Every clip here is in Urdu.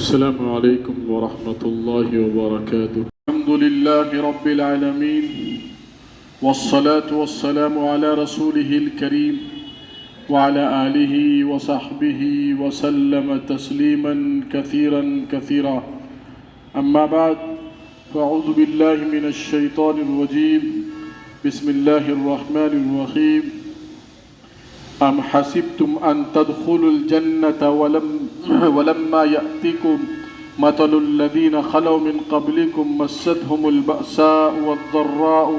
السلام عليكم ورحمة الله وبركاته. الحمد لله رب العالمين والصلاة والسلام على رسوله الكريم وعلى آله وصحبه وسلم تسليما كثيرا كثيرا. أما بعد فأعوذ بالله من الشيطان الرجيم. بسم الله الرحمن الرحيم. أم حسبتم أن تدخلوا الجنة ولما يأتكم مثل الذين خلوا من قبلكم مستهم البأساء والضراء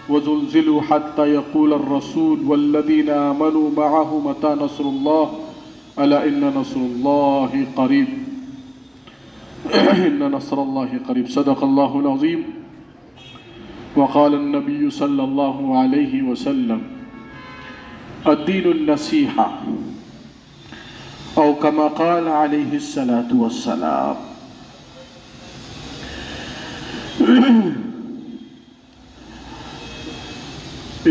وزلزلوا حتى يقول الرسول والذين آمنوا معه متى نصر الله ألا إن نصر الله قريب. إن نصر الله قريب. صدق الله العظيم. وقال النبي صلى الله عليه وسلم الدين النصيحة او كما قال عليه الصلاة والسلام.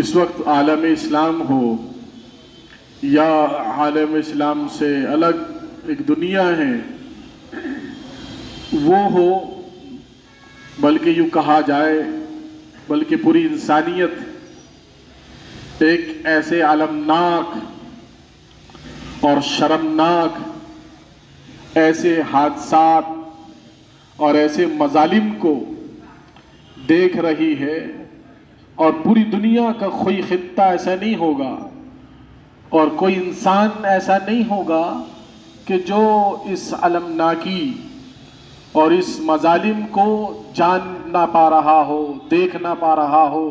اس وقت عالم اسلام ہو یا عالم اسلام سے الگ ایک دنیا ہے وہ ہو، بلکہ یوں کہا جائے بلکہ پوری انسانیت ایک ایسے المناک اور شرمناک ایسے حادثات اور ایسے مظالم کو دیکھ رہی ہے، اور پوری دنیا کا کوئی خطہ ایسا نہیں ہوگا اور کوئی انسان ایسا نہیں ہوگا کہ جو اس المناکی اور اس مظالم کو جان نہ پا رہا ہو، دیکھ نہ پا رہا ہو،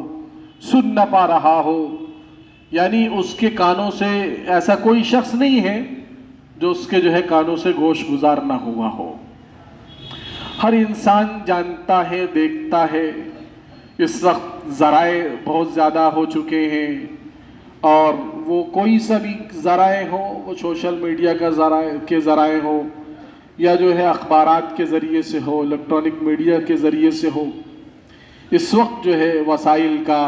سن نہ پا رہا ہو. یعنی اس کے کانوں سے ایسا کوئی شخص نہیں ہے جو اس کے کانوں سے گوش گزار نہ ہوا ہو. ہر انسان جانتا ہے، دیکھتا ہے. اس وقت ذرائع بہت زیادہ ہو چکے ہیں، اور وہ کوئی سا بھی ذرائع ہو، وہ سوشل میڈیا کا ذرائع ہو یا اخبارات کے ذریعے سے ہو، الیکٹرانک میڈیا کے ذریعے سے ہو. اس وقت وسائل کا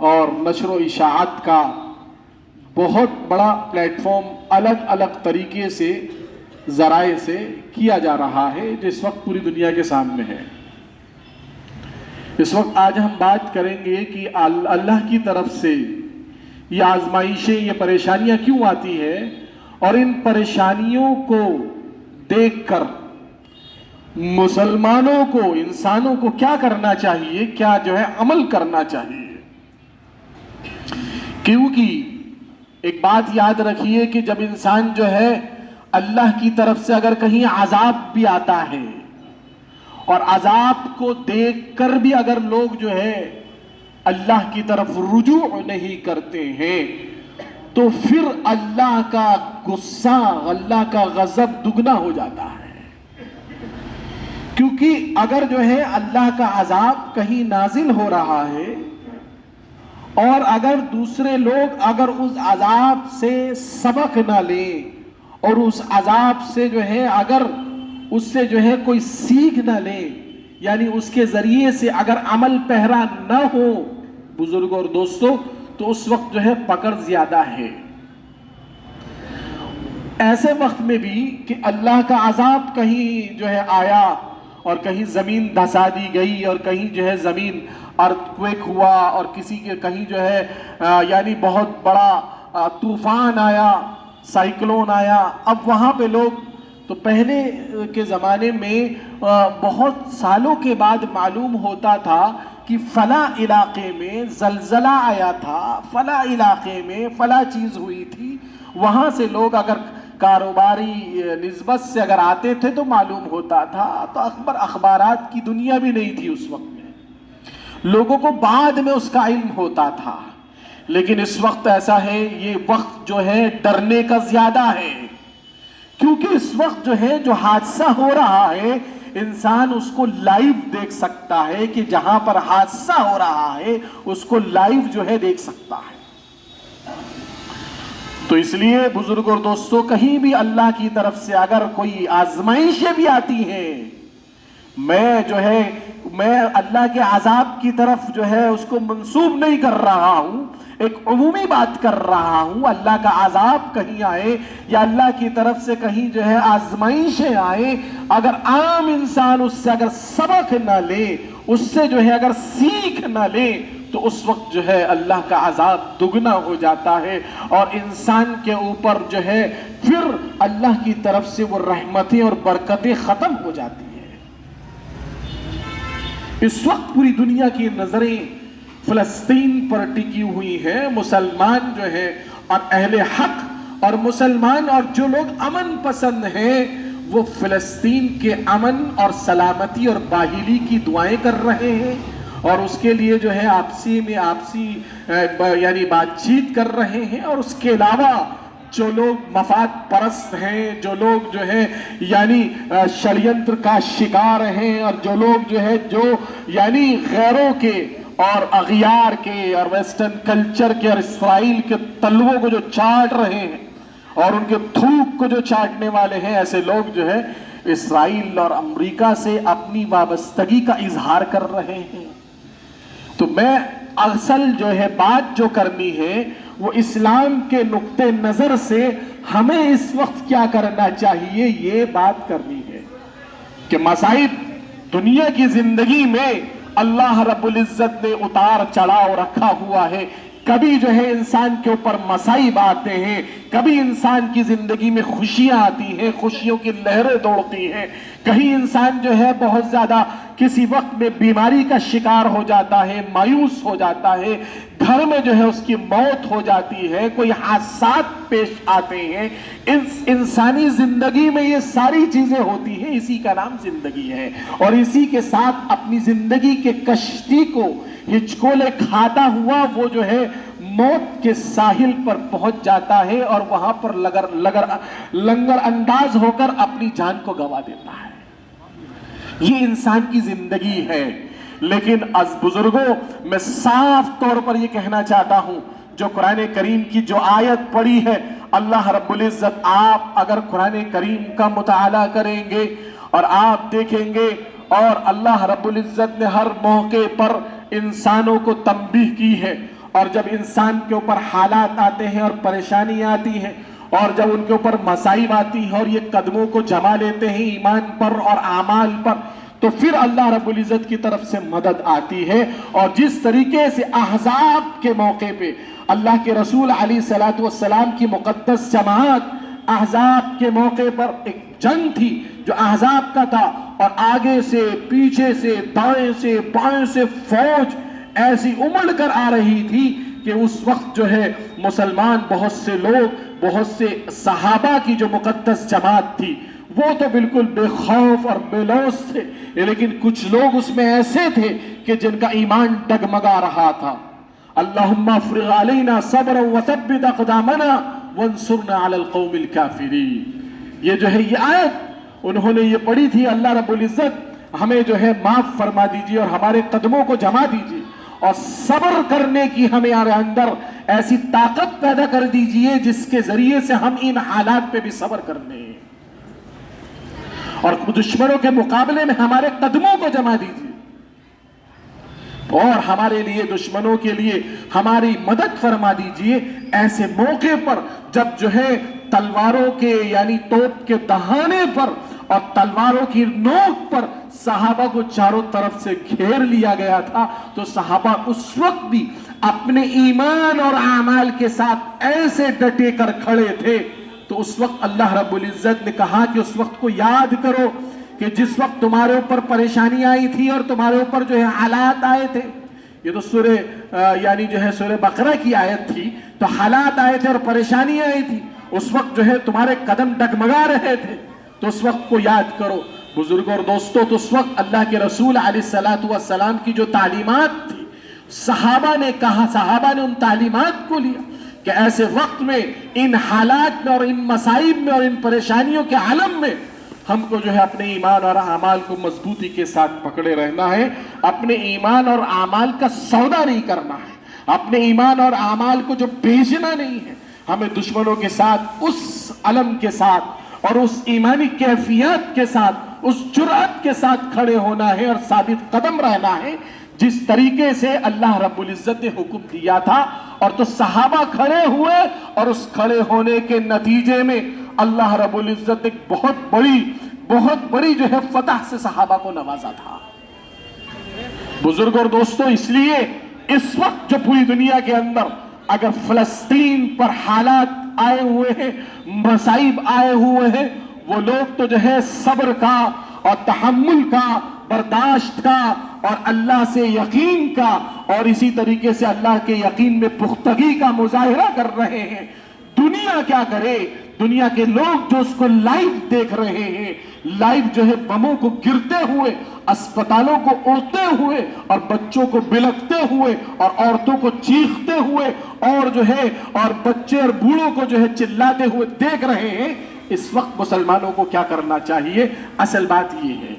اور نشر و اشاعت کا بہت بڑا پلیٹ فارم الگ الگ طریقے سے ذرائع سے کیا جا رہا ہے، جس وقت پوری دنیا کے سامنے ہے. اس وقت آج ہم بات کریں گے کہ اللہ کی طرف سے یہ آزمائشیں، یہ پریشانیاں کیوں آتی ہیں، اور ان پریشانیوں کو دیکھ کر مسلمانوں کو، انسانوں کو کیا کرنا چاہیے، کیا عمل کرنا چاہیے. کیونکہ ایک بات یاد رکھیے کہ جب انسان اللہ کی طرف سے اگر کہیں عذاب بھی آتا ہے، اور عذاب کو دیکھ کر بھی اگر لوگ اللہ کی طرف رجوع نہیں کرتے ہیں، تو پھر اللہ کا غصہ، اللہ کا غضب دگنا ہو جاتا ہے. کیونکہ اگر اللہ کا عذاب کہیں نازل ہو رہا ہے، اور اگر دوسرے لوگ اگر اس عذاب سے سبق نہ لیں، اور اس عذاب سے اگر اس سے کوئی سیکھ نہ لیں، یعنی اس کے ذریعے سے اگر عمل پیرا نہ ہو بزرگ اور دوستوں، تو اس وقت پکڑ زیادہ ہے. ایسے وقت میں بھی کہ اللہ کا عذاب کہیں آیا، اور کہیں زمین دھسا دی گئی، اور کہیں زمین ارتھکویک ہوا، اور کسی کے کہیں یعنی بہت بڑا طوفان آیا، سائیکلون آیا. اب وہاں پہ لوگ تو پہلے کے زمانے میں بہت سالوں کے بعد معلوم ہوتا تھا کہ فلاں علاقے میں زلزلہ آیا تھا، فلاں علاقے میں فلاں چیز ہوئی تھی. وہاں سے لوگ اگر کاروباری نسبت سے اگر آتے تھے تو معلوم ہوتا تھا. تو اخبارات کی دنیا بھی نہیں تھی اس وقت میں، لوگوں کو بعد میں اس کا علم ہوتا تھا. لیکن اس وقت ایسا ہے، یہ وقت ڈرنے کا زیادہ ہے. کیونکہ اس وقت جو حادثہ ہو رہا ہے، انسان اس کو لائیو دیکھ سکتا ہے، کہ جہاں پر حادثہ ہو رہا ہے اس کو لائیو دیکھ سکتا ہے. تو اس لیے بزرگ اور دوستوں، کہیں بھی اللہ کی طرف سے اگر کوئی آزمائشیں بھی آتی ہیں میں اللہ کے عذاب کی طرف جو ہے اس کو منسوب نہیں کر رہا ہوں، ایک عمومی بات کر رہا ہوں۔ اللہ کا عذاب کہیں آئے یا اللہ کی طرف سے کہیں جو ہے آزمائشیں آئیں، اگر عام انسان اس سے اگر سبق نہ لے، اس سے جو ہے اگر سیکھ نہ لے، تو اس وقت جو ہے اللہ کا عذاب دگنا ہو جاتا ہے، اور انسان کے اوپر جو ہے پھر اللہ کی طرف سے وہ رحمتیں اور برکتیں ختم ہو جاتی ہیں۔ اس وقت پوری دنیا کی نظریں فلسطین پر ٹکی ہوئی ہیں۔ مسلمان جو ہے اور اہل حق اور مسلمان اور جو لوگ امن پسند ہیں، وہ فلسطین کے امن اور سلامتی اور باہلی کی دعائیں کر رہے ہیں، اور اس کے لیے جو ہے آپسی یعنی بات چیت کر رہے ہیں۔ اور اس کے علاوہ جو لوگ مفاد پرست ہیں، جو لوگ جو ہے یعنی شڑینتر کا شکار ہیں، اور جو لوگ جو ہے جو یعنی غیروں کے اور اغیار کے اور ویسٹرن کلچر کے اور اسرائیل کے تلووں کو جو چاٹ رہے ہیں اور ان کے تھوک کو جو چاٹنے والے ہیں، ایسے لوگ جو ہے اسرائیل اور امریکہ سے اپنی وابستگی کا اظہار کر رہے ہیں۔ تو میں اصل جو ہے بات جو کرنی ہے وہ اسلام کے نقطہ نظر سے ہمیں اس وقت کیا کرنا چاہیے، یہ بات کرنی ہے کہ مصائب دنیا کی زندگی میں اللہ رب العزت نے اتار چڑھاؤ رکھا ہوا ہے۔ کبھی جو ہے انسان کے اوپر مصائب آتے ہیں، کبھی انسان کی زندگی میں خوشیاں آتی ہیں، خوشیوں کی لہریں دوڑتی ہیں، کہیں انسان جو ہے بہت زیادہ کسی وقت میں بیماری کا شکار ہو جاتا ہے، مایوس ہو جاتا ہے، گھر میں جو ہے اس کی موت ہو جاتی ہے، کوئی حادثات پیش آتے ہیں۔ انسانی زندگی میں یہ ساری چیزیں ہوتی ہیں، اسی کا نام زندگی ہے، اور اسی کے ساتھ اپنی زندگی کے کشتی کو ہچکولے کھاتا ہوا وہ جو ہے موت کے ساحل پر پہنچ جاتا ہے، اور وہاں پر لنگر انداز ہو کر اپنی جان کو گوا دیتا ہے۔ یہ انسان کی زندگی ہے۔ لیکن از بزرگوں میں صاف طور پر یہ کہنا چاہتا ہوں، جو قرآن کریم کی جو آیت پڑھی ہے، اللہ رب العزت، آپ اگر قرآن کریم کا مطالعہ کریں گے اور آپ دیکھیں گے، اور اللہ رب العزت نے ہر موقع پر انسانوں کو تنبیہ کی ہے، اور جب انسان کے اوپر حالات آتے ہیں اور پریشانی آتی ہے، اور جب ان کے اوپر مصائب آتی ہیں اور یہ قدموں کو جما لیتے ہیں ایمان پر اور اعمال پر، تو پھر اللہ رب العزت کی طرف سے مدد آتی ہے۔ اور جس طریقے سے احزاب کے موقع پہ اللہ کے رسول علیہ الصلوۃ والسلام کی مقدس جماعت، احزاب کے موقع پر ایک جنگ تھی جو احزاب کا تھا، اور آگے سے پیچھے سے دائیں سے بائیں سے فوج ایسی امڑ کر آ رہی تھی کہ اس وقت جو ہے مسلمان بہت سے لوگ، بہت سے صحابہ کی جو مقدس جماعت تھی، وہ تو بالکل بے خوف اور بے لوث تھے، لیکن کچھ لوگ اس میں ایسے تھے کہ جن کا ایمان ڈگمگا رہا تھا۔ اللہم افرغ علینا صبرا وثبت اقدامنا وانصرنا علی القوم الکافرین۔ یہ جو ہے یہ آیت انہوں نے یہ پڑھی تھی، اللہ رب العزت ہمیں جو ہے معاف فرما دیجئے اور ہمارے قدموں کو جما دیجئے، اور صبر کرنے کی ہمارے اندر ایسی طاقت پیدا کر دیجئے جس کے ذریعے سے ہم ان حالات پہ بھی صبر کر لیں، اور دشمنوں کے مقابلے میں ہمارے قدموں کو جما دیجئے، اور ہمارے لیے دشمنوں کے لیے ہماری مدد فرما دیجئے۔ ایسے موقع پر جب جو ہے تلواروں کے یعنی توپ کے دہانے پر اور تلواروں کی نوک پر صحابہ کو چاروں طرف سے گھیر لیا گیا تھا، تو صحابہ اس وقت بھی اپنے ایمان اور اعمال کے ساتھ ایسے ڈٹے کر کھڑے تھے۔ تو اس وقت اللہ رب العزت نے کہا کہ اس وقت کو یاد کرو کہ جس وقت تمہارے اوپر پریشانی آئی تھی اور تمہارے اوپر جو ہے حالات آئے تھے، یہ تو سورہ یعنی جو ہے سورہ بقرہ کی آیت تھی، تو حالات آئے تھے اور پریشانی آئی تھی، اس وقت جو ہے تمہارے قدم ڈگمگا رہے تھے، تو اس وقت کو یاد کرو بزرگوں اور دوستوں۔ تو اس وقت اللہ کے رسول علیہ الصلوۃ والسلام کی جو تعلیمات تھی، صحابہ نے کہا، صحابہ نے ان تعلیمات کو لیا کہ ایسے وقت میں، ان حالات میں اور ان مصائب میں اور ان پریشانیوں کے عالم میں ہم کو جو ہے اپنے ایمان اور اعمال کو مضبوطی کے ساتھ پکڑے رہنا ہے، اپنے ایمان اور اعمال کا سودا نہیں کرنا ہے، اپنے ایمان اور اعمال کو جو بیچنا نہیں ہے، ہمیں دشمنوں کے ساتھ اس علم کے ساتھ اور اس ایمانی کیفیت کے ساتھ اس جرأت کے ساتھ کھڑے ہونا ہے اور ثابت قدم رہنا ہے جس طریقے سے اللہ رب العزت نے حکم دیا تھا. اور تو صحابہ کھڑے ہوئے اور اس کھڑے ہونے کے نتیجے میں اللہ رب العزت نے بہت بڑی جو ہے فتح سے صحابہ کو نوازا تھا. بزرگ اور دوستو، اس لیے اس وقت جو پوری دنیا کے اندر اگر فلسطین پر حالات آئے ہوئے ہیں، مصائب آئے ہوئے ہیں، وہ لوگ تو جو ہے صبر کا اور تحمل کا، برداشت کا اور اللہ سے یقین کا اور اسی طریقے سے اللہ کے یقین میں پختگی کا مظاہرہ کر رہے ہیں. دنیا کیا کرے؟ دنیا کے لوگ جو اس کو لائیو دیکھ رہے ہیں، لائیو جو ہے بموں کو گرتے ہوئے، اسپتالوں کو اڑتے ہوئے اور بچوں کو بلکتے ہوئے اور عورتوں کو چیختے ہوئے اور جو ہے اور بچے اور بوڑھوں کو جو ہے چلاتے ہوئے دیکھ رہے ہیں. اس وقت مسلمانوں کو کیا کرنا چاہیے؟ اصل بات یہ ہے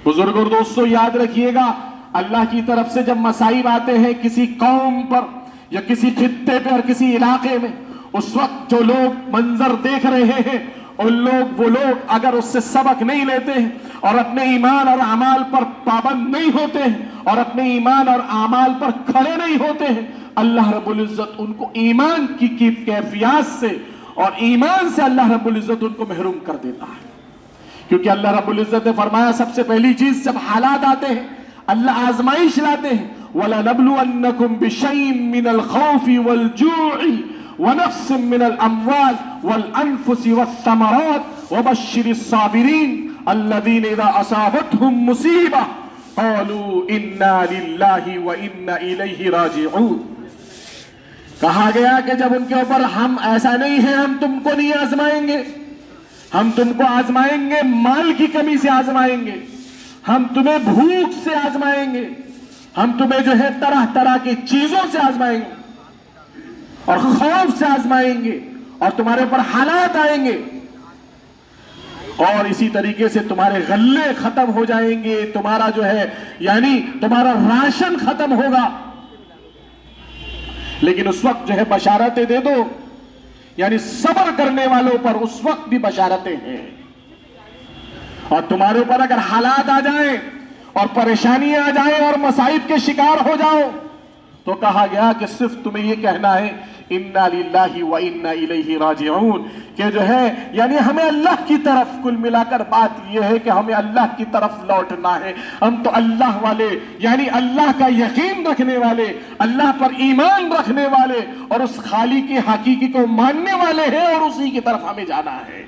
بزرگ اور دوستو، یاد رکھیے گا، اللہ کی طرف سے جب مصائب آتے ہیں کسی قوم پر یا کسی خطے پہ اور کسی علاقے میں، اس وقت جو لوگ منظر دیکھ رہے ہیں وہ لوگ اگر اس سے سبق نہیں لیتے ہیں اور اپنے ایمان اور اعمال پر پابند نہیں ہوتے ہیں اور اپنے ایمان اور اعمال پر کھڑے نہیں ہوتے ہیں، اللہ رب العزت ان کو ایمان کی کیفیات سے اور ایمان سے اللہ رب العزت ان کو محروم کر دیتا ہے. کیونکہ اللہ رب العزت نے فرمایا سب سے پہلی چیز جب حالات آتے ہیں اللہ آزمائش لاتے ہیں. وَلَنَبْلُوَنَّكُمْ بِشَيْءٍ مِّنَ الْخَوْفِ وَالْجُوعِ وَنَقْصٍ مِّنَ الْأَمْوَالِ وَالْأَنفُسِ وَالثَّمَرَاتِ وَبَشِّرِ الصَّابِرِينَ الَّذِينَ إِذَا أَصَابَتْهُمْ مُصِيبَةٌ قَالُوا إِنَّا لِلَّهِ وَإِنَّا إِلَيْهِ رَاجِعُونَ. کہا گیا کہ جب ان کے اوپر ہم ایسا نہیں ہے ہم تم کو نہیں آزمائیں گے، ہم تم کو آزمائیں گے مال کی کمی سے آزمائیں گے، ہم تمہیں بھوک سے آزمائیں گے، ہم تمہیں جو ہے طرح طرح کی چیزوں سے آزمائیں گے اور خوف سے آزمائیں گے اور تمہارے اوپر حالات آئیں گے اور اسی طریقے سے تمہارے غلے ختم ہو جائیں گے، تمہارا جو ہے یعنی تمہارا راشن ختم ہوگا. لیکن اس وقت جو ہے بشارتیں دے دو، یعنی صبر کرنے والوں پر اس وقت بھی بشارتیں ہیں. اور تمہارے اوپر اگر حالات آ جائیں اور پریشانیاں آ جائیں اور مصائب کے شکار ہو جاؤ تو کہا گیا کہ صرف تمہیں یہ کہنا ہے اِنَّا لِلَّهِ وَإِنَّا إِلَيْهِ رَاجِعُونَ، کہ جو ہے یعنی ہمیں اللہ کی طرف، کل ملا کر بات یہ ہے کہ ہمیں اللہ کی طرف لوٹنا ہے. ہم تو اللہ والے یعنی اللہ کا یقین رکھنے والے، اللہ پر ایمان رکھنے والے اور اس خالق حقیقی کو ماننے والے ہیں اور اسی کی طرف ہمیں جانا ہے.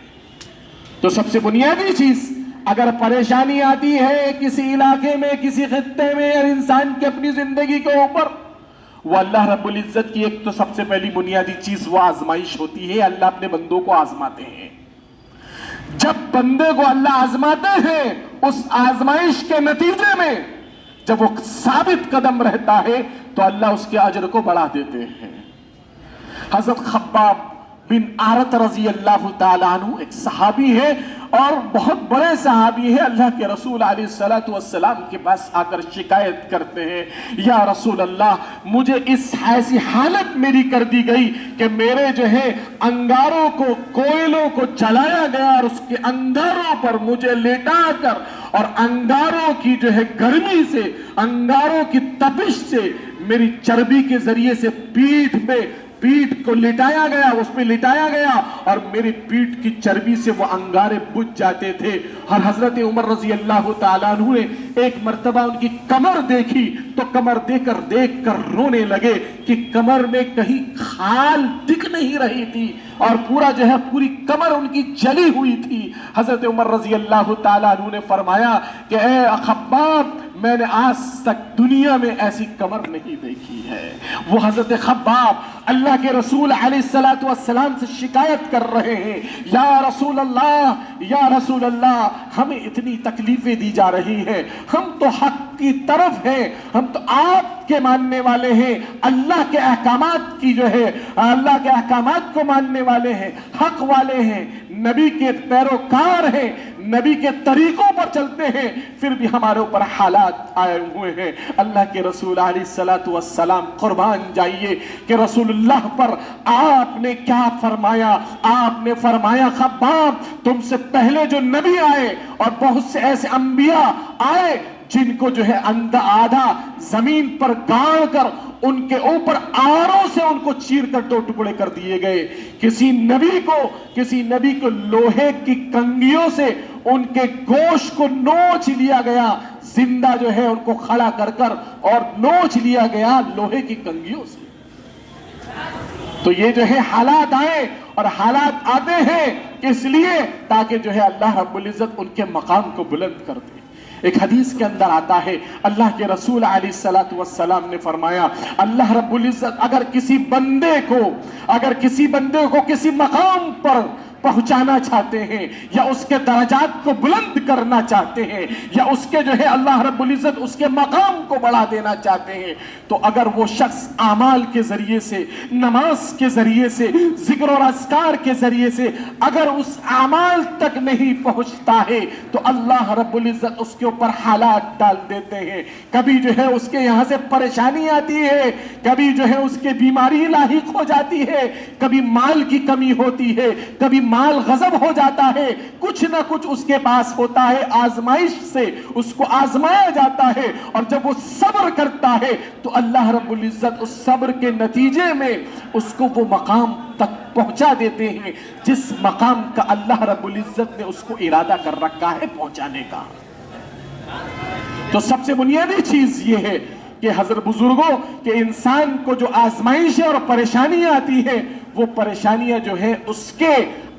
تو سب سے بنیادی چیز، اگر پریشانی آتی ہے کسی علاقے میں، کسی خطے میں اور انسان کی اپنی زندگی کے اوپر، وہ اللہ رب العزت کی ایک تو سب سے پہلی بنیادی چیز وہ آزمائش ہوتی ہے. اللہ اپنے بندوں کو آزماتے ہیں. جب بندے کو اللہ آزماتے ہیں اس آزمائش کے نتیجے میں جب وہ ثابت قدم رہتا ہے تو اللہ اس کے اجر کو بڑھا دیتے ہیں. حضرت خباب بن عارت رضی اللہ تعالیٰ عنہ ایک صحابی ہے اور بہت بڑے صحابی ہے. اللہ کے رسول علیہ السلام کے پاس آ کر شکایت کرتے ہیں، یا رسول اللہ مجھے اس ایسی حالت میری کر دی گئی کہ میرے جو ہے انگاروں کو، کوئلوں کو جلایا گیا اور اس کے انگاروں پر مجھے لیٹا کر اور انگاروں کی جو ہے گرمی سے، انگاروں کی تپش سے میری چربی کے ذریعے سے پیٹھ کو لٹایا گیا، اس پہ لٹایا گیا اور میری پیٹھ کی چربی سے وہ انگارے بجھ جاتے تھے. اور حضرت عمر رضی اللہ تعالیٰ عنہ نے ایک مرتبہ ان کی کمر دیکھی تو کمر دیکھ کر رونے لگے کہ کمر میں کہیں کھال دکھ نہیں رہی تھی اور پوری کمر ان کی جلی ہوئی تھی. حضرت عمر رضی اللہ تعالیٰ عنہ نے فرمایا کہ اے خباب، میں نے آج تک دنیا میں ایسی کمر نہیں دیکھی ہے. وہ حضرت خباب اللہ کے رسول علیہ السلام سے شکایت کر رہے ہیں، یا رسول اللہ ہمیں اتنی تکلیفیں دی جا رہی ہیں، ہم تو حق کی طرف ہیں، ہم تو آپ کے ماننے والے ہیں، اللہ کے احکامات کی جو ہے اللہ کے احکامات کو ماننے والے ہیں، حق والے ہیں، نبی کے پیروکار ہیں, نبی کے طریقوں پر چلتے ہیں, پھر بھی ہمارے اوپر حالات آئے ہوئے ہیں. اللہ کے رسول علیہ الصلوۃ والسلام, قربان جائیے کہ رسول اللہ پر آپ نے کیا فرمایا. آپ نے فرمایا خباب تم سے پہلے جو نبی آئے اور بہت سے ایسے انبیاء آئے جن کو جو ہے آدھا زمین پر گاڑ کر ان کے اوپر آروں سے ان کو چیر کر دو ٹکڑے کر دیے گئے. کسی نبی کو لوہے کی کنگھیوں سے ان کے گوشت کو نوچ لیا گیا, زندہ جو ہے ان کو کھڑا کر اور نوچ لیا گیا لوہے کی کنگھیوں سے. تو یہ جو ہے حالات آئے, اور حالات آتے ہیں اس لیے تاکہ جو ہے اللہ رب العزت ان کے مقام کو بلند کر دے. ایک حدیث کے اندر آتا ہے, اللہ کے رسول علیہ الصلوۃ والسلام نے فرمایا, اللہ رب العزت اگر کسی بندے کو کسی مقام پر پہنچانا چاہتے ہیں, یا اس کے درجات کو بلند کرنا چاہتے ہیں, یا اس کے جو ہے اللہ رب العزت اس کے مقام کو بڑھا دینا چاہتے ہیں, تو اگر وہ شخص اعمال کے ذریعے سے, نماز کے ذریعے سے, ذکر و اذکار کے ذریعے سے اگر اس اعمال تک نہیں پہنچتا ہے تو اللہ رب العزت اس کے اوپر حالات ڈال دیتے ہیں. کبھی جو ہے اس کے یہاں سے پریشانی آتی ہے, کبھی جو ہے اس کے بیماری لاحق ہو جاتی ہے, کبھی مال کی کمی ہوتی ہے, کبھی مال غضب ہو جاتا ہے, کچھ نہ کچھ اس کے پاس ہوتا ہے, آزمائش سے اس کو آزمایا جاتا ہے, اور جب وہ صبر کرتا ہے تو اللہ رب العزت اس صبر کے نتیجے میں اس کو وہ مقام تک پہنچا دیتے ہیں جس مقام کا اللہ رب العزت نے اس کو ارادہ کر رکھا ہے پہنچانے کا. تو سب سے بنیادی چیز یہ ہے کہ حضرت بزرگوں کہ انسان کو جو آزمائشیں اور پریشانیاں آتی ہیں, وہ پریشانیاں جو ہیں اس کے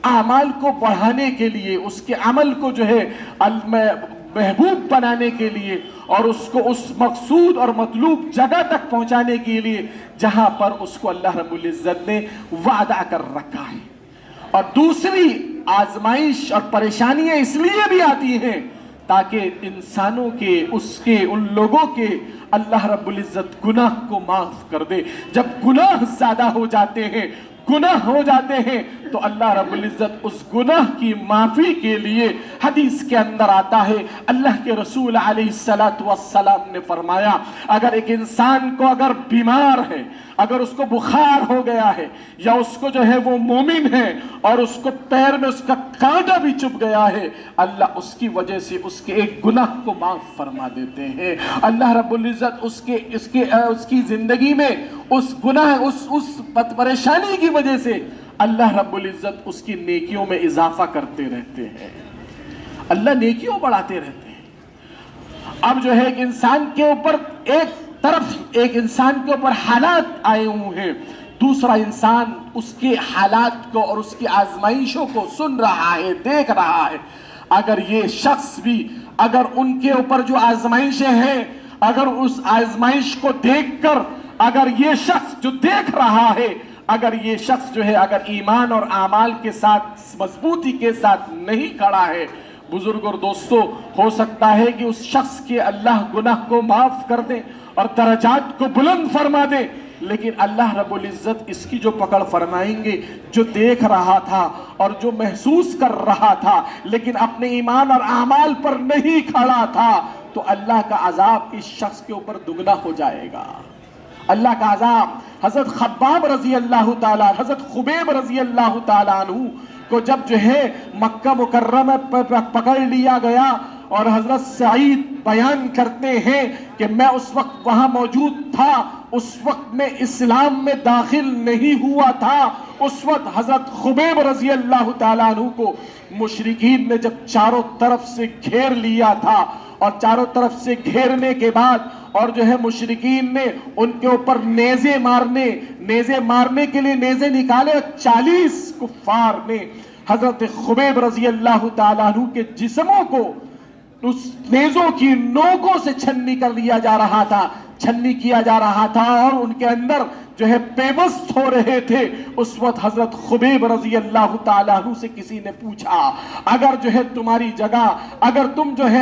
اعمال کو بڑھانے کے لیے, اس کے عمل کو جو ہے محبوب بنانے کے لیے, اور اس کو اس مقصود اور مطلوب جگہ تک پہنچانے کے لیے جہاں پر اس کو اللہ رب العزت نے وعدہ کر رکھا ہے. اور دوسری آزمائش اور پریشانیاں اس لیے بھی آتی ہیں تاکہ انسانوں کے ان لوگوں کے اللہ رب العزت گناہ کو معاف کر دے. جب گناہ زیادہ ہو جاتے ہیں تو اللہ رب العزت اس گناہ کی معافی کے لیے حدیث کے اندر آتا ہے, اللہ کے رسول علیہ الصلوۃ والسلام نے فرمایا, اگر ایک انسان کو اگر بیمار ہے, اگر اس کو بخار ہو گیا ہے, یا اس کو جو ہے وہ مومن ہے اور اس کو پیر میں اس کا کانٹا بھی چبھ گیا ہے, اللہ اس کی وجہ سے اس کے ایک گناہ کو معاف فرما دیتے ہیں. اللہ رب العزت اس کی زندگی میں اس گناہ اس پریشانی کی وجہ سے اللہ رب العزت اس کی نیکیوں میں اضافہ کرتے رہتے ہیں, اللہ نیکیوں بڑھاتے رہتے ہیں. اب جو ہے ایک انسان کے اوپر حالات آئے ہوئے ہیں, دوسرا انسان اس کے حالات کو اور اس کی آزمائشوں کو سن رہا ہے, دیکھ رہا ہے. اگر یہ شخص بھی اگر ان کے اوپر جو آزمائشیں ہیں, اگر اس آزمائش کو دیکھ کر اگر یہ شخص جو دیکھ رہا ہے, اگر یہ شخص جو ہے اگر ایمان اور اعمال کے ساتھ مضبوطی کے ساتھ نہیں کھڑا ہے, بزرگ اور دوستو, ہو سکتا ہے کہ اس شخص کے اللہ گناہ کو معاف کر دے اور درجات کو بلند فرما دے, لیکن اللہ رب العزت اس کی جو پکڑ فرمائیں گے, جو دیکھ رہا تھا اور جو محسوس کر رہا تھا لیکن اپنے ایمان اور اعمال پر نہیں کھڑا تھا, تو اللہ کا عذاب اس شخص کے اوپر دگنا ہو جائے گا. اللہ کا عذاب حضرت خباب رضی اللہ تعالیٰ, حضرت خبیب رضی اللہ تعالیٰ عنہ کو جب جو ہے مکہ مکرمہ پکڑ لیا گیا, اور حضرت سعید بیان کرتے ہیں کہ میں اس وقت وہاں موجود تھا, اس وقت میں اسلام میں داخل نہیں ہوا تھا. اس وقت حضرت خبیب رضی اللہ تعالیٰ عنہ کو مشرکین نے جب چاروں طرف سے گھیر لیا تھا, اور چاروں طرف سے گھیرنے کے بعد اور جو ہے مشرکین نے ان کے اوپر نیزے مارنے کے لیے نیزے نکالے, 40 کفار نے حضرت خبیب رضی اللہ تعالیٰ عنہ کے جسموں کو اس نیزوں کی نوکوں سے چھنی کیا جا رہا تھا, اور ان کے اندر جو ہے پیوست ہو رہے تھے. اس وقت حضرت خبیب رضی اللہ تعالیٰ عنہ سے کسی نے پوچھا, اگر جو ہے تمہاری جگہ, اگر تم جو ہے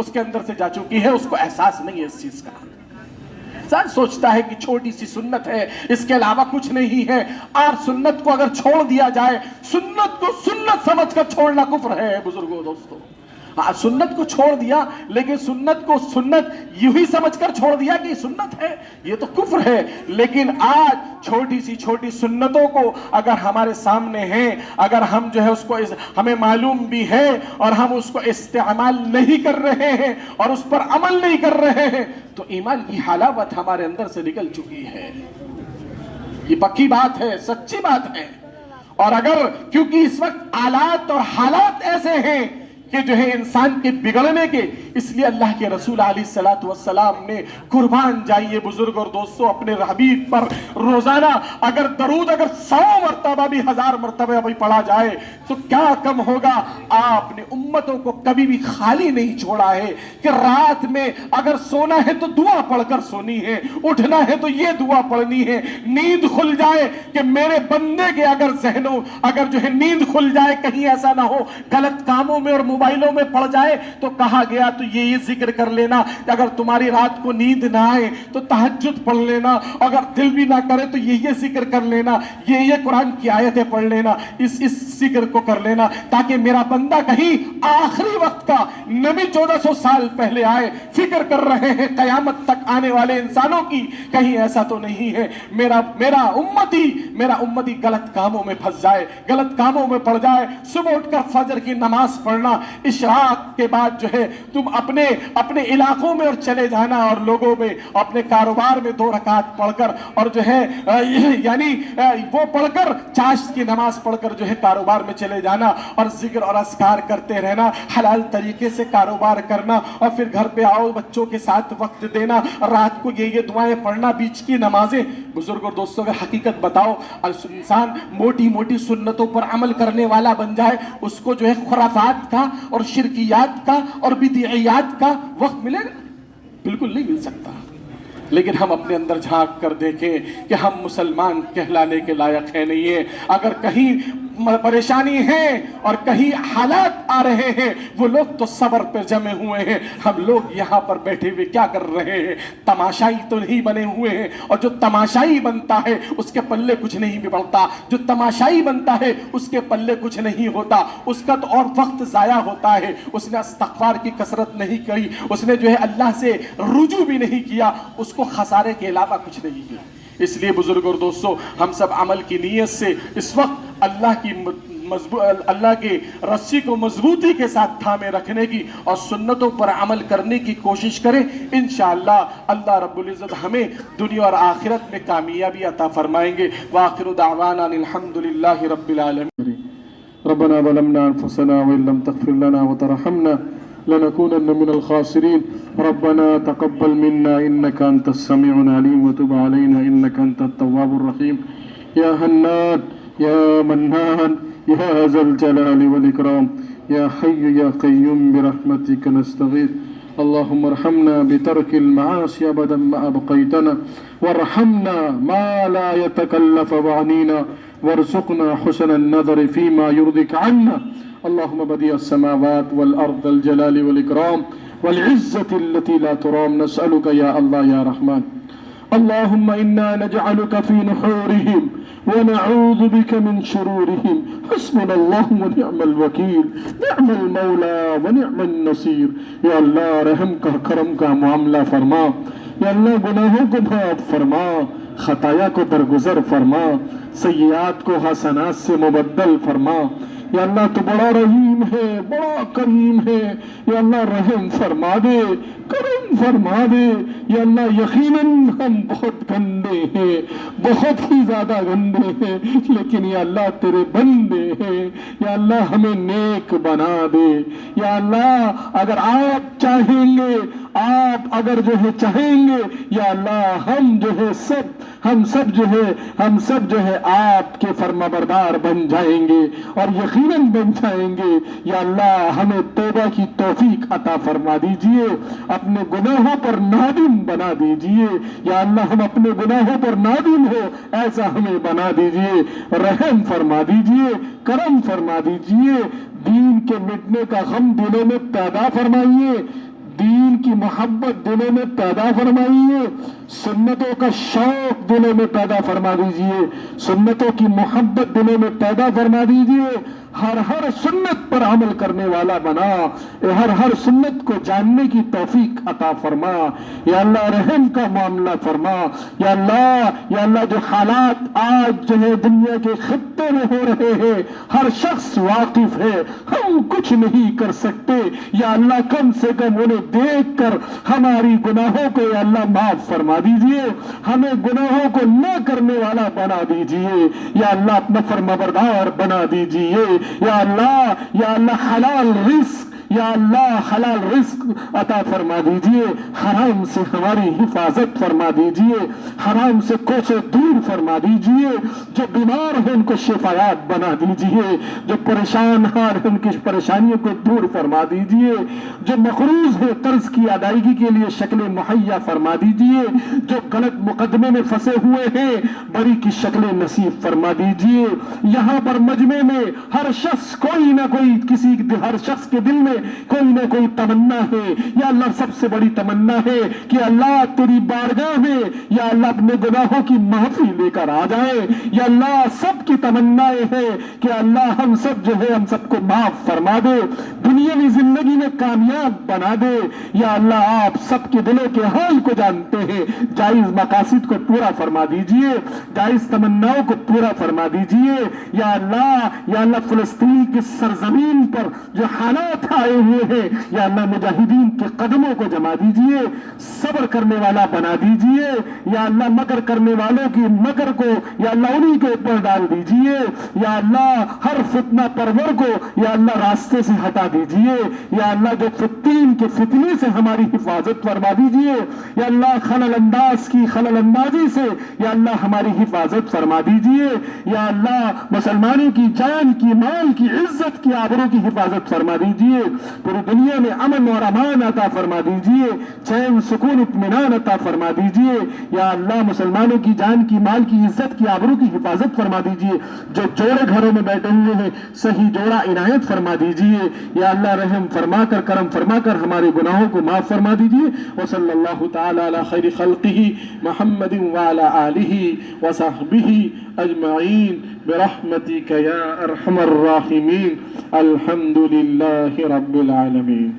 اس کے اندر سے جا چکی ہے، اس کو احساس نہیں ہے اس چیز کا۔ انسان سوچتا ہے کہ چھوٹی سی سنت ہے، اس کے علاوہ کچھ نہیں ہے، اور سنت کو اگر چھوڑ دیا جائے، سنت کو سنت سمجھ کر چھوڑنا کفر ہے بزرگوں دوستوں۔ سنت کو چھوڑ دیا، لیکن سنت کو سنت یوں ہی سمجھ کر چھوڑ دیا کہ سنت ہے، یہ تو کفر ہے۔ لیکن آج چھوٹی سنتوں کو اگر ہمارے سامنے ہیں، اگر ہم جو ہے اس کو ہمیں معلوم بھی ہے اور ہم اس کو استعمال نہیں کر رہے ہیں اور اس پر عمل نہیں کر رہے ہیں، تو ایمان کی حلاوت ہمارے اندر سے نکل چکی ہے۔ یہ پکی بات ہے، سچی بات ہے۔ اور اگر کیونکہ اس وقت آلات اور حالات ایسے ہیں کہ جو ہے انسان کے بگڑنے کے، اس لیے اللہ کے رسول علیہ السلام نے قربان جائیے بزرگ اور دوستوں اپنے حبیب پر روزانہ اگر درود 100 مرتبہ بھی 1000 مرتبہ بھی پڑھا جائے تو کیا کم ہوگا۔ آپ نے امتوں کو کبھی بھی خالی نہیں چھوڑا ہے کہ رات میں اگر سونا ہے تو دعا پڑھ کر سونی ہے، اٹھنا ہے تو یہ دعا پڑھنی ہے، نیند کھل جائے کہ میرے بندے کے اگر ذہنوں اگر جو ہے نیند کھل جائے، کہیں ایسا نہ ہو غلط کاموں میں اور موبائلوں میں پڑ جائے، تو کہا گیا تو یہ ذکر کر لینا، اگر تمہاری رات کو نیند نہ آئے تو تہجد پڑھ لینا، اگر دل بھی نہ کرے تو یہ ذکر کر لینا، یہ قرآن کی آیتیں پڑھ لینا، اس ذکر کو کر لینا، تاکہ میرا بندہ کہیں آخری وقت کا نبی 1400 سال پہلے آئے، فکر کر رہے ہیں قیامت تک آنے والے انسانوں کی، کہیں ایسا تو نہیں ہے میرا امتی غلط کاموں میں پھنس جائے، غلط کاموں میں پڑ جائے۔ صبح اٹھ کر فجر کی نماز پڑھنا، اشراق کے بعد جو ہے تم اپنے علاقوں میں اور چلے جانا اور لوگوں میں اپنے کاروبار میں 2 رکعت پڑھ کر اور جو ہے یعنی وہ پڑھ کر چاشت کی نماز پڑھ کر جو ہے کاروبار میں چلے جانا اور ذکر اور اذکار کرتے رہنا، حلال طریقے سے کاروبار کرنا، اور پھر گھر پہ آؤ بچوں کے ساتھ وقت دینا، رات کو یہ دعائیں پڑھنا، بیچ کی نمازیں۔ بزرگ اور دوستوں کا حقیقت بتاؤ، انسان موٹی سنتوں پر عمل کرنے والا بن جائے، اس کو جو ہے خرافات کا اور شرکیات کا اور بدعیات کا وقت ملے گا؟ بالکل نہیں مل سکتا۔ لیکن ہم اپنے اندر جھانک کر دیکھیں کہ ہم مسلمان کہلانے کے لائق ہیں نہیں ہیں۔ اگر کہیں پریشانی ہے اور کہیں حالات آ رہے ہیں، وہ لوگ تو صبر پہ جمے ہوئے ہیں، ہم لوگ یہاں پر بیٹھے ہوئے کیا کر رہے ہیں؟ تماشائی تو نہیں بنے ہوئے ہیں، اور جو تماشائی بنتا ہے اس کے پلے کچھ نہیں بھی پڑتا، جو تماشائی بنتا ہے اس کے پلے کچھ نہیں ہوتا، اس کا تو اور وقت ضائع ہوتا ہے، اس نے استغفار کی کثرت نہیں کی، اس نے جو ہے اللہ سے رجوع بھی نہیں کیا، اس کو خسارے کے علاوہ کچھ نہیں کیا۔ اس لیے بزرگ اور دوستوں ہم سب عمل کی نیت سے اس وقت اللہ کی رسی کو مضبوطی کے ساتھ تھامے رکھنے کی اور سنتوں پر عمل کرنے کی کوشش کریں۔ انشاءاللہ اللہ رب العزت ہمیں دنیا اور آخرت میں کامیابی عطا فرمائیں گے۔ وآخر دعوانا الحمدللہ رب العالمین۔ ربنا ظلمنا انفسنا وان لم تغفر لنا وترحمنا لنكونن من الخاسرين ربنا تقبل منا انك انت السميع العليم وتب علينا انك انت التواب الرحيم يا حنان يا منان يا ذا الجلال والإكرام يا حي يا قيوم برحمتك نستغيث اللهم ارحمنا بترك المعاصي أبدا ما أبقيتنا وارحمنا ما لا يتكلف عنينا وارزقنا حسن النظر فيما يرضيك عنا اللهم بديع السماوات والأرض الجلال والإكرام والعزة التي لا ترام نسألك يا الله يا رحمن اللهم إنا نجعلك في نحورهم ونعوذ بك من شرورهم حسبنا الله ونعم الوكيل نعم المولى ونعم النصير یا اللہ رحم کا کرم کا معاملہ فرما، یا اللہ گناہوں کو معاف فرما، خطایا کو درگزر فرما، سیئات کو حسنات سے مبدل فرما۔ یا اللہ تو بڑا رحیم ہے، بڑا کریم ہے، یا اللہ رحم فرما دے، کرم فرما دے۔ یا اللہ یقیناً ہم بہت گندے ہیں، بہت ہی زیادہ گندے ہیں، لیکن یا اللہ تیرے بندے ہیں، یا اللہ ہمیں نیک بنا دے۔ یا اللہ اگر آپ چاہیں گے، آپ اگر جو ہے چاہیں گے، یا اللہ ہم سب جو ہے آپ کے فرما بردار بن جائیں گے اور یقیناً بن جائیں گے۔ یا اللہ ہمیں توبہ کی توفیق عطا فرما دیجئے، اپنے گناہوں پر نادم بنا دیجئے۔ یا اللہ ہم اپنے گناہوں پر نادم ہو ایسا ہمیں بنا دیجئے، رحم فرما دیجئے، کرم فرما دیجئے، دین کے مٹنے کا غم دلوں میں پیدا فرمائیے، دین کی محبت دلوں میں پیدا فرمائیے، سنتوں کا شوق دلوں میں پیدا فرما دیجئے، سنتوں کی محبت دلوں میں پیدا فرما دیجئے، ہر سنت پر عمل کرنے والا بنا، ہر سنت کو جاننے کی توفیق عطا فرما یا اللہ، رحم کا معاملہ فرما یا اللہ جو حالات آج جو ہے دنیا کے خطے میں ہو رہے ہیں ہر شخص واقف ہے، ہم کچھ نہیں کر سکتے یا اللہ، کم سے کم انہیں دیکھ کر ہماری گناہوں کو یا اللہ معاف فرما دیجئے، ہمیں گناہوں کو نہ کرنے والا بنا دیجئے یا اللہ، اپنا فرمانبردار بنا دیجئے یا اللہ حلال رزق یا اللہ حلال رزق عطا فرما دیجئے، حرام سے ہماری حفاظت فرما دیجئے، حرام سے کوسوں دور فرما دیجئے، جو بیمار ہیں ان کو شفایاب بنا دیجئے، جو پریشان حال ہیں ان کی پریشانیوں کو دور فرما دیجئے، جو مقروض ہیں قرض کی ادائیگی کے لیے شکلیں مہیا فرما دیجئے، جو غلط مقدمے میں پھنسے ہوئے ہیں بری کی شکلیں نصیب فرما دیجئے۔ یہاں پر مجمع میں ہر شخص کوئی نہ کوئی ہر شخص کے دل میں کوئی نہ کوئی تمنا ہے یا اللہ، سب سے بڑی تمنا ہے کہ اللہ تیری بارگاہ میں یا اللہ اپنے گناہوں کی معافی لے کر آ جائے یا اللہ، سب کی تمنائیں ہیں کہ اللہ ہم سب جو ہے ہم سب کو معاف فرما دے، دنیاوی زندگی میں کامیاب بنا دے یا اللہ، آپ سب کے دلوں کے حال کو جانتے ہیں، جائز مقاصد کو پورا فرما دیجئے، جائز تمناؤں کو پورا فرما دیجئے یا اللہ، فلسطین کی سرزمین پر جو حالات آئے ہوئے ہیں یا اللہ، مجاہدین کے قدموں کو جما دیجئے، صبر کرنے والا بنا دیجئے یا اللہ، مکر کرنے والوں کی مکر کو یا اللہ انہی کے اوپر ڈال دیجئے یا اللہ، ہر فتنہ پرور کو یا اللہ راستے سے ہٹا دیجئے یا اللہ، جو فتین کے فتنے سے ہماری حفاظت فرما دیجئے یا اللہ، خلل اندازی سے یا اللہ ہماری حفاظت فرما دیجئے یا اللہ، مسلمانوں کی جان کی مال کی عزت کی آبرو کی حفاظت فرما دیجئے، پوری دنیا میں امن اور امان عطا فرما دیجئے، چین سکون اطمینان عطا فرما دیجئے یا اللہ، مسلمانوں کی جان کی مال کی عزت کی آبرو کی حفاظت فرما دیجئے، جو جوڑے گھروں میں بیٹھے ہوئے ہیں صحیح جوڑا عنایت فرما دیجئے یا اللہ، رحم فرما کر کرم فرما کر ہمارے گناہوں کو معاف فرما دیجئے۔ وصلی اللہ تعالی علی خیر خلقہ محمد وعلی آلہ وصحبہ اجمعین برحمتک یا ارحم الراحمین۔ الحمد للہ رب العالمین۔